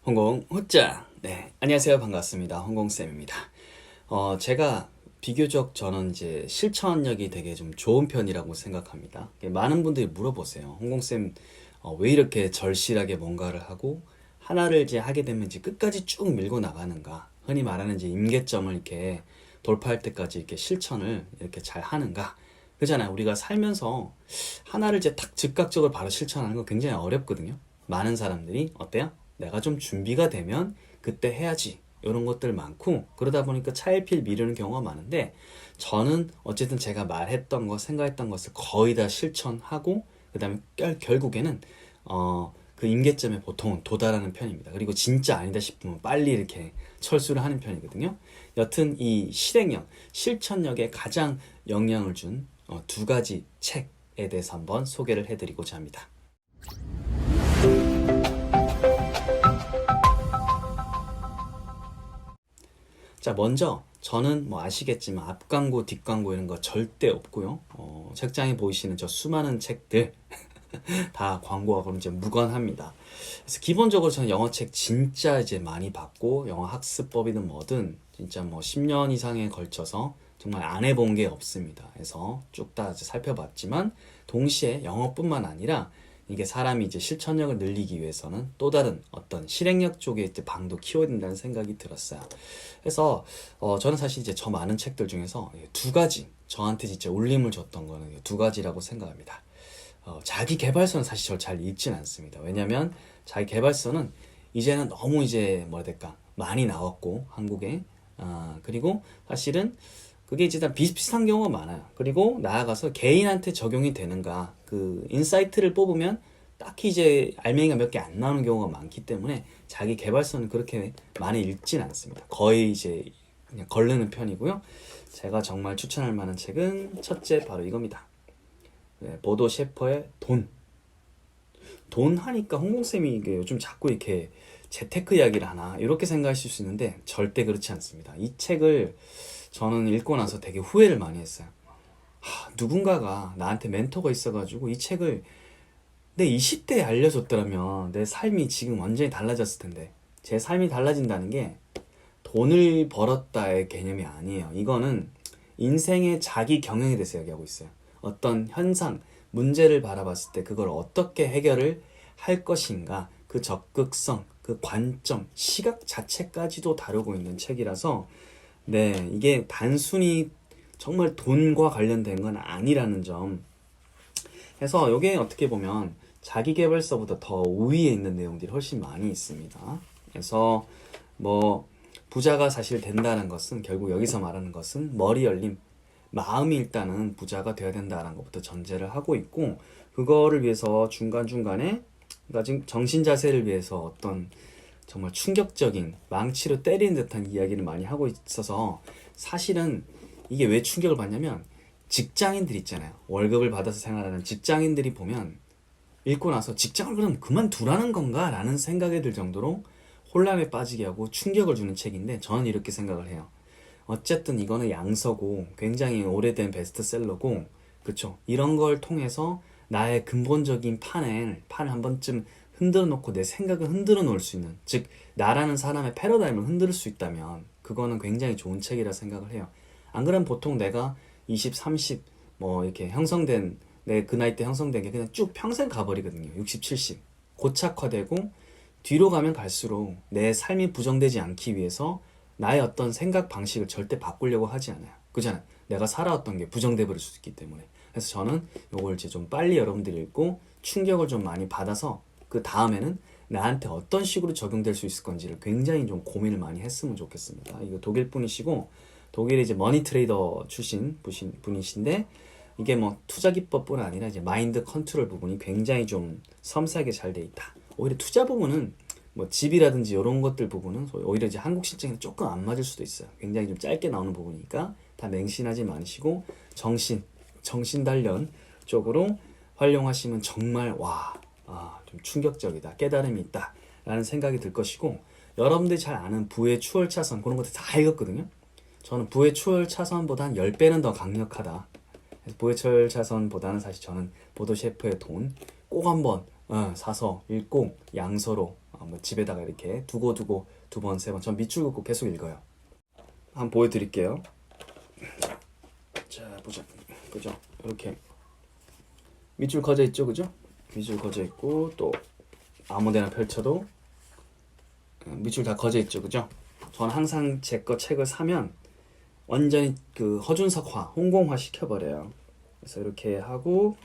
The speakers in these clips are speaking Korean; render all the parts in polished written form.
홍공 호짜. 네, 안녕하세요. 반갑습니다. 홍공쌤입니다. 제가 비교적 저는 이제 실천력이 되게 좀 좋은 편이라고 생각합니다. 많은 분들이 물어보세요. 홍공쌤, 왜 이렇게 절실하게 뭔가를 하고 하나를 이제 하게 되면 이제 끝까지 쭉 밀고 나가는가? 흔히 말하는 이제 임계점을 이렇게 돌파할 때까지 이렇게 실천을 이렇게 잘 하는가? 그잖아요. 우리가 살면서 하나를 이제 딱 즉각적으로 바로 실천하는 거 굉장히 어렵거든요. 많은 사람들이 어때요? 내가 좀 준비가 되면 그때 해야지. 이런 것들 많고 그러다 보니까 차일피일 미루는 경우가 많은데 저는 어쨌든 제가 말했던 것, 생각했던 것을 거의 다 실천하고 그다음에 결국에는 그 임계점에 보통은 도달하는 편입니다. 그리고 진짜 아니다 싶으면 빨리 이렇게 철수를 하는 편이거든요. 여튼 이 실행력, 실천력에 가장 영향을 준 두 가지 책에 대해서 한번 소개를 해드리고자 합니다. 자, 먼저 저는 뭐 아시겠지만 앞광고, 뒷광고 이런 거 절대 없고요. 책장에 보이시는 저 수많은 책들 다 광고하고 이제 무관합니다. 그래서 기본적으로 저는 영어책 진짜 이제 많이 봤고 영어 학습법이든 뭐든 진짜 뭐 10년 이상에 걸쳐서 정말 안 해본 게 없습니다. 그래서 쭉 다 살펴봤지만 동시에 영어뿐만 아니라 이게 사람이 이제 실천력을 늘리기 위해서는 또 다른 어떤 실행력 쪽에 이제 방도 키워야 된다는 생각이 들었어요. 그래서 저는 사실 이제 저 많은 책들 중에서 두 가지 저한테 진짜 울림을 줬던 거는 두 가지라고 생각합니다. 자기 개발서는 사실 저 잘 읽진 않습니다. 왜냐면 자기 개발서는 이제는 너무 이제 뭐라 해야 될까 많이 나왔고 한국에 그리고 사실은 그게 이제 다 비슷비슷한 경우가 많아요. 그리고 나아가서 개인한테 적용이 되는가 그 인사이트를 뽑으면 딱히 이제 알맹이가 몇 개 안 나오는 경우가 많기 때문에 자기 개발서는 그렇게 많이 읽진 않습니다. 거의 이제 그냥 거르는 편이고요. 제가 정말 추천할 만한 책은 첫째 바로 이겁니다. 네, 보도 셰퍼의 돈. 돈 하니까 홍콩쌤이 이게 요즘 자꾸 이렇게 재테크 이야기를 하나 이렇게 생각하실 수 있는데 절대 그렇지 않습니다. 이 책을 저는 읽고 나서 되게 후회를 많이 했어요. 누군가가 나한테 멘토가 있어가지고 이 책을 내 20대에 알려줬더라면 내 삶이 지금 완전히 달라졌을 텐데 제 삶이 달라진다는 게 돈을 벌었다의 개념이 아니에요. 이거는 인생의 자기 경영에 대해서 이야기하고 있어요. 어떤 현상, 문제를 바라봤을 때 그걸 어떻게 해결을 할 것인가 그 적극성, 그 관점, 시각 자체까지도 다루고 있는 책이라서 네, 이게 단순히 정말 돈과 관련된 건 아니라는 점. 해서 이게 어떻게 보면 자기계발서보다 더 우위에 있는 내용들이 훨씬 많이 있습니다. 그래서 뭐 부자가 사실 된다는 것은 결국 여기서 말하는 것은 머리 열림, 마음이 일단은 부자가 돼야 된다는 것부터 전제를 하고 있고 그거를 위해서 중간중간에 그러니까 지금 정신 자세를 위해서 어떤 정말 충격적인 망치로 때리는 듯한 이야기를 많이 하고 있어서 사실은 이게 왜 충격을 받냐면 직장인들 있잖아요. 월급을 받아서 생활하는 직장인들이 보면 읽고 나서 직장을 그럼 그만두라는 건가? 라는 생각이 들 정도로 혼란에 빠지게 하고 충격을 주는 책인데 저는 이렇게 생각을 해요. 어쨌든 이거는 양서고 굉장히 오래된 베스트셀러고 그쵸? 이런 걸 통해서 나의 근본적인 판을 한 번쯤 흔들어 놓고 내 생각을 흔들어 놓을 수 있는 즉 나라는 사람의 패러다임을 흔들 수 있다면 그거는 굉장히 좋은 책이라 생각을 해요. 안 그러면 보통 내가 20, 30 뭐 이렇게 형성된 내 그 나이 때 형성된 게 그냥 쭉 평생 가버리거든요. 60, 70 고착화되고 뒤로 가면 갈수록 내 삶이 부정되지 않기 위해서 나의 어떤 생각 방식을 절대 바꾸려고 하지 않아요. 그잖아요. 내가 살아왔던 게 부정돼 버릴 수 있기 때문에. 그래서 저는 이걸 이제 좀 빨리 여러분들이 읽고 충격을 좀 많이 받아서 그 다음에는 나한테 어떤 식으로 적용될 수 있을 건지를 굉장히 좀 고민을 많이 했으면 좋겠습니다. 이거 독일 분이시고 독일의 이제 머니 트레이더 출신 분이신데 이게 뭐 투자 기법뿐 아니라 이제 마인드 컨트롤 부분이 굉장히 좀 섬세하게 잘 돼 있다. 오히려 투자 부분은 뭐 집이라든지 이런 것들 부분은 오히려 이제 한국 실정에 조금 안 맞을 수도 있어요. 굉장히 좀 짧게 나오는 부분이니까 다 맹신하지 마시고 정신 단련 쪽으로 활용하시면 정말 좀 충격적이다, 깨달음이 있다 라는 생각이 들 것이고 여러분들이 잘 아는 부의 추월 차선 그런 것들 다 읽었거든요. 저는 부의 추월 차선보다 한 10배는 더 강력하다. 부의 추월 차선보다는 사실 저는 보도 셰프의 돈 꼭 한번 사서 읽고 양서로 뭐 집에다가 이렇게 두고 두 번, 세 번. 전 밑줄 긋고 계속 읽어요. 한번 보여드릴게요. 자, 보자. 그죠? 이렇게 밑줄 그어져 있죠, 그죠? 밑줄 그어져 있고 또 아무데나 펼쳐도 밑줄 다 그어져 있죠, 그죠? 저는 항상 제 거 책을 사면 완전히 그 허준석화, 홍콩화 시켜버려요. 그래서 이렇게 하고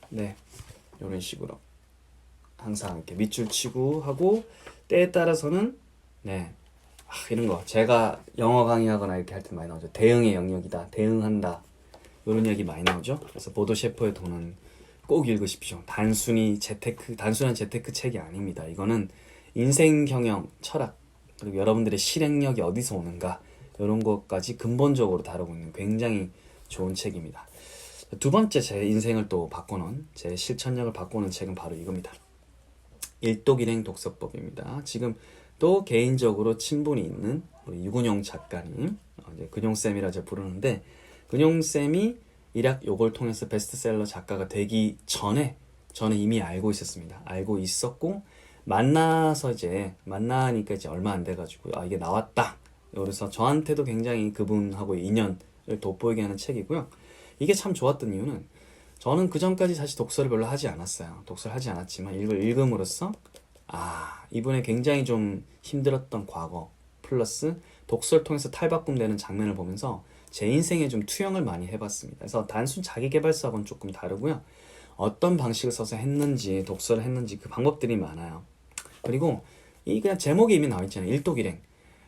네, 이런 식으로 항상 이렇게 밑줄 치고 하고 때에 따라서는 네, 이런 거 제가 영어 강의하거나 이렇게 할 때 많이 나오죠. 대응의 영역이다, 대응한다 이런 얘기 많이 나오죠. 그래서 보도 셰퍼의 돈은 꼭 읽으십시오. 단순한 재테크 책이 아닙니다. 이거는 인생 경영, 철학 그리고 여러분들의 실행력이 어디서 오는가 이런 것까지 근본적으로 다루고 있는 굉장히 좋은 책입니다. 두 번째 제 인생을 또 바꾸는 제 실천력을 바꾸는 책은 바로 이겁니다. 일독일행 독서법입니다. 지금 또 개인적으로 친분이 있는 우리 유근용 작가님, 이제 근용쌤이라 제가 부르는데 근용쌤이 일약 요걸 통해서 베스트셀러 작가가 되기 전에 저는 이미 알고 있었습니다. 알고 있었고 만나니까 이제 얼마 안 돼가지고 이게 나왔다. 그래서 저한테도 굉장히 그분하고의 인연을 돋보이게 하는 책이고요. 이게 참 좋았던 이유는 저는 그 전까지 사실 독서를 별로 하지 않았어요. 독서를 하지 않았지만 이걸 읽음으로써 이분의 굉장히 좀 힘들었던 과거 플러스 독서를 통해서 탈바꿈되는 장면을 보면서 제 인생에 좀 투영을 많이 해봤습니다. 그래서 단순 자기계발서하고는 조금 다르고요. 어떤 방식을 써서 했는지 독서를 했는지 그 방법들이 많아요. 그리고 이 그냥 제목이 이미 나와 있잖아요. 일독일행.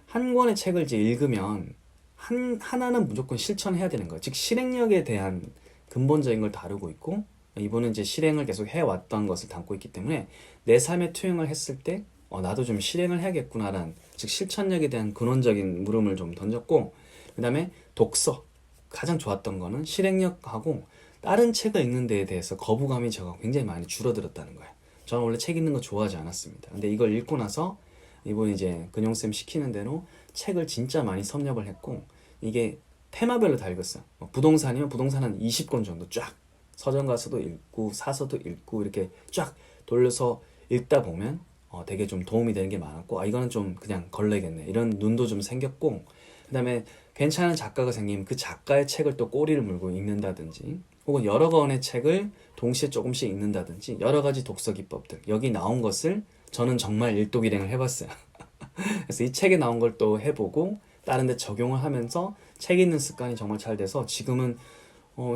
한 권의 책을 이제 읽으면 하나는 무조건 실천해야 되는 거예요. 즉 실행력에 대한 근본적인 걸 다루고 있고 이분은 이제 실행을 계속 해왔던 것을 담고 있기 때문에 내 삶에 투영을 했을 때 나도 좀 실행을 해야겠구나라는 즉 실천력에 대한 근원적인 물음을 좀 던졌고 그 다음에 독서 가장 좋았던 거는 실행력하고 다른 책을 읽는 데에 대해서 거부감이 제가 굉장히 많이 줄어들었다는 거예요. 저는 원래 책 읽는 거 좋아하지 않았습니다. 근데 이걸 읽고 나서 이분이 이제 근용쌤 시키는 대로 책을 진짜 많이 섭렵을 했고 이게 테마별로 다 읽었어요. 부동산이면 부동산 한 20권 정도 쫙 서점 가서도 읽고 사서도 읽고 이렇게 쫙 돌려서 읽다 보면 되게 좀 도움이 되는 게 많았고 이거는 좀 그냥 걸레겠네 이런 눈도 좀 생겼고 그 다음에 괜찮은 작가가 생기면 그 작가의 책을 또 꼬리를 물고 읽는다든지 혹은 여러 권의 책을 동시에 조금씩 읽는다든지 여러 가지 독서 기법들 여기 나온 것을 저는 정말 일독일행을 해봤어요. 그래서 이 책에 나온 걸 또 해보고 다른 데 적용을 하면서 책 읽는 습관이 정말 잘 돼서 지금은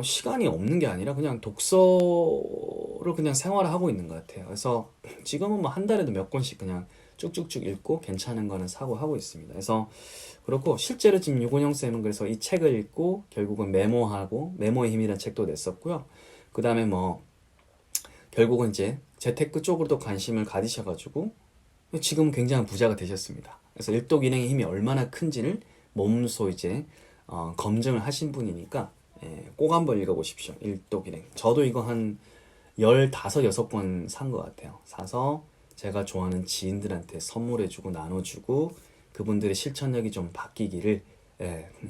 시간이 없는 게 아니라 그냥 독서를 그냥 생활화하고 있는 것 같아요. 그래서 지금은 뭐 한 달에도 몇 권씩 그냥 쭉쭉쭉 읽고 괜찮은 거는 사고 하고 있습니다. 그래서 그렇고 실제로 지금 유곤영 쌤은 그래서 이 책을 읽고 결국은 메모하고 메모의 힘이라는 책도 냈었고요. 그 다음에 뭐 결국은 이제 재테크 쪽으로도 관심을 가지셔가지고 지금 굉장한 부자가 되셨습니다. 그래서 일독일행의 힘이 얼마나 큰지를 몸소 이제 검증을 하신 분이니까 꼭 한번 읽어보십시오. 일독일행. 저도 이거 한 15, 6권 산 것 같아요. 사서 제가 좋아하는 지인들한테 선물해주고 나눠주고 그분들의 실천력이 좀 바뀌기를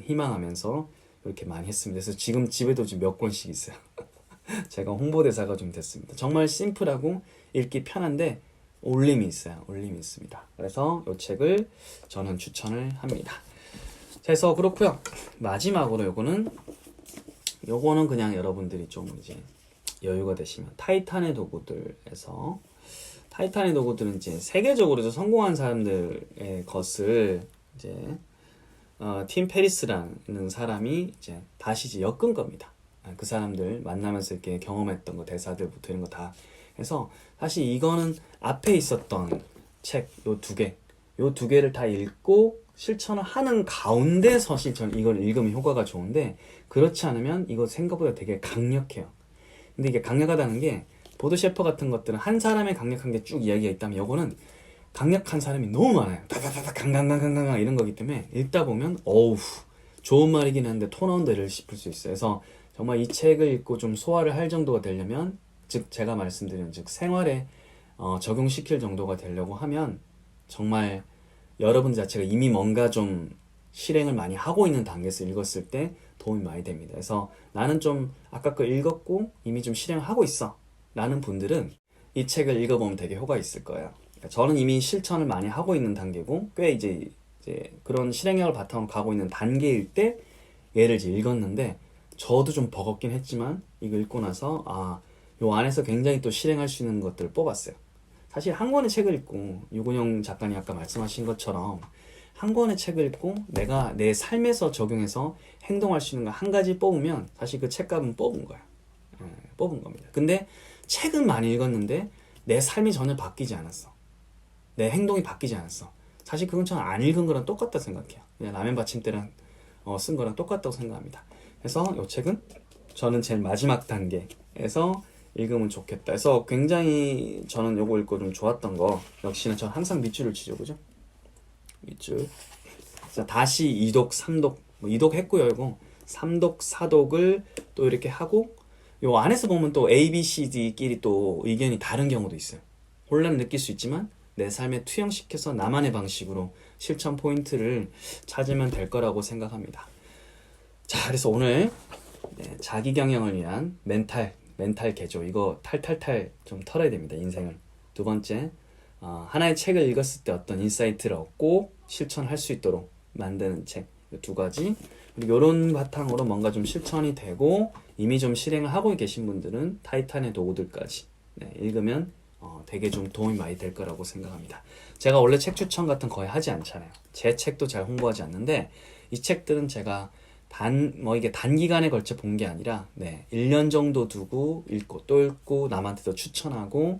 희망하면서 이렇게 많이 했습니다. 그래서 지금 집에도 지금 몇 권씩 있어요. 제가 홍보대사가 좀 됐습니다. 정말 심플하고 읽기 편한데 울림이 있어요. 울림이 있습니다. 그래서 이 책을 저는 추천을 합니다. 그래서 그렇고요. 마지막으로 요거는 그냥 여러분들이 좀 이제 여유가 되시면 타이탄의 도구들에서 타이탄의 도구들은 이제 세계적으로 성공한 사람들의 것을 이제 팀 페리스라는 사람이 이제 다시 이제 엮은 겁니다. 그 사람들 만나면서 이렇게 경험했던 거 대사들부터 이런 거 다 해서 사실 이거는 앞에 있었던 책 요 두 개를 다 읽고 실천을 하는 가운데 사실 저는 이걸 읽으면 효과가 좋은데 그렇지 않으면 이거 생각보다 되게 강력해요. 근데 이게 강력하다는 게 보드 셰퍼 같은 것들은 한 사람의 강력한 게 쭉 이야기가 있다면 요거는 강력한 사람이 너무 많아요. 다다다다 강강강강강 이런 거기 때문에 읽다 보면 어우 좋은 말이긴 한데 토 나온다 이럴 싶을 수 있어요. 그래서 정말 이 책을 읽고 좀 소화를 할 정도가 되려면 즉 제가 말씀드린 즉 생활에 적용시킬 정도가 되려고 하면 정말 여러분 자체가 이미 뭔가 좀 실행을 많이 하고 있는 단계에서 읽었을 때 도움이 많이 됩니다. 그래서 나는 좀 아까 거 읽었고 이미 좀 실행하고 있어 라는 분들은 이 책을 읽어보면 되게 효과 있을 거예요. 저는 이미 실천을 많이 하고 있는 단계고 꽤 이제 그런 실행력을 바탕으로 가고 있는 단계일 때 얘를 이제 읽었는데 저도 좀 버겁긴 했지만 이거 읽고 나서 요 안에서 굉장히 또 실행할 수 있는 것들을 뽑았어요. 사실 한 권의 책을 읽고 유근영 작가님 아까 말씀하신 것처럼 한 권의 책을 읽고 내가 내 삶에서 적용해서 행동할 수 있는 거 한 가지 뽑으면 사실 그 책값은 뽑은 거야. 뽑은 겁니다. 근데 책은 많이 읽었는데 내 삶이 전혀 바뀌지 않았어. 내 행동이 바뀌지 않았어. 사실 그건 저는 안 읽은 거랑 똑같다 생각해요. 그냥 라면 받침대랑 쓴 거랑 똑같다고 생각합니다. 그래서 이 책은 저는 제일 마지막 단계에서 읽으면 좋겠다. 그래서 굉장히 저는 요거 읽고 좀 좋았던 거 역시나 저는 항상 밑줄을 치죠, 그죠? 밑줄. 자, 다시 2독, 3독, 2독 했고요, 이거 3독, 4독을 또 이렇게 하고 요 안에서 보면 또 A, B, C, D끼리 또 의견이 다른 경우도 있어요. 혼란을 느낄 수 있지만 내 삶에 투영시켜서 나만의 방식으로 실천 포인트를 찾으면 될 거라고 생각합니다. 자, 그래서 오늘 자기 경영을 위한 멘탈 개조 이거 탈탈탈 좀 털어야 됩니다. 인생을. 두 번째, 하나의 책을 읽었을 때 어떤 인사이트를 얻고 실천할 수 있도록 만드는 책 두 가지. 그리고 이런 바탕으로 뭔가 좀 실천이 되고 이미 좀 실행을 하고 계신 분들은 타이탄의 도구들까지 읽으면 되게 좀 도움이 많이 될 거라고 생각합니다. 제가 원래 책 추천 같은 거 거의 하지 않잖아요. 제 책도 잘 홍보하지 않는데 이 책들은 제가 이게 단기간에 걸쳐 본 게 아니라 1년 정도 두고 읽고 또 읽고 남한테도 추천하고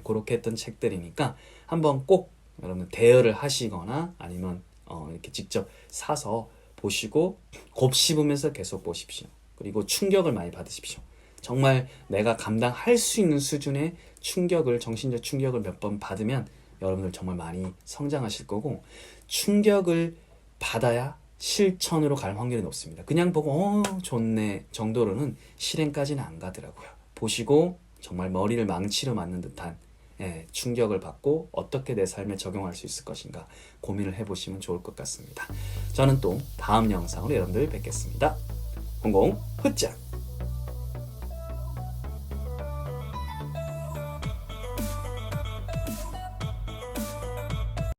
그렇게 했던 책들이니까 한번 꼭 여러분 대여를 하시거나 아니면 이렇게 직접 사서 보시고 곱씹으면서 계속 보십시오. 그리고 충격을 많이 받으십시오. 정말 내가 감당할 수 있는 수준의 정신적 충격을 몇 번 받으면 여러분들 정말 많이 성장하실 거고 충격을 받아야 실천으로 갈 확률이 높습니다. 그냥 보고 좋네 정도로는 실행까지는 안 가더라고요. 보시고 정말 머리를 망치로 맞는 듯한 충격을 받고 어떻게 내 삶에 적용할 수 있을 것인가 고민을 해보시면 좋을 것 같습니다. 저는 또 다음 영상으로 여러분들 뵙겠습니다. 공공 흑장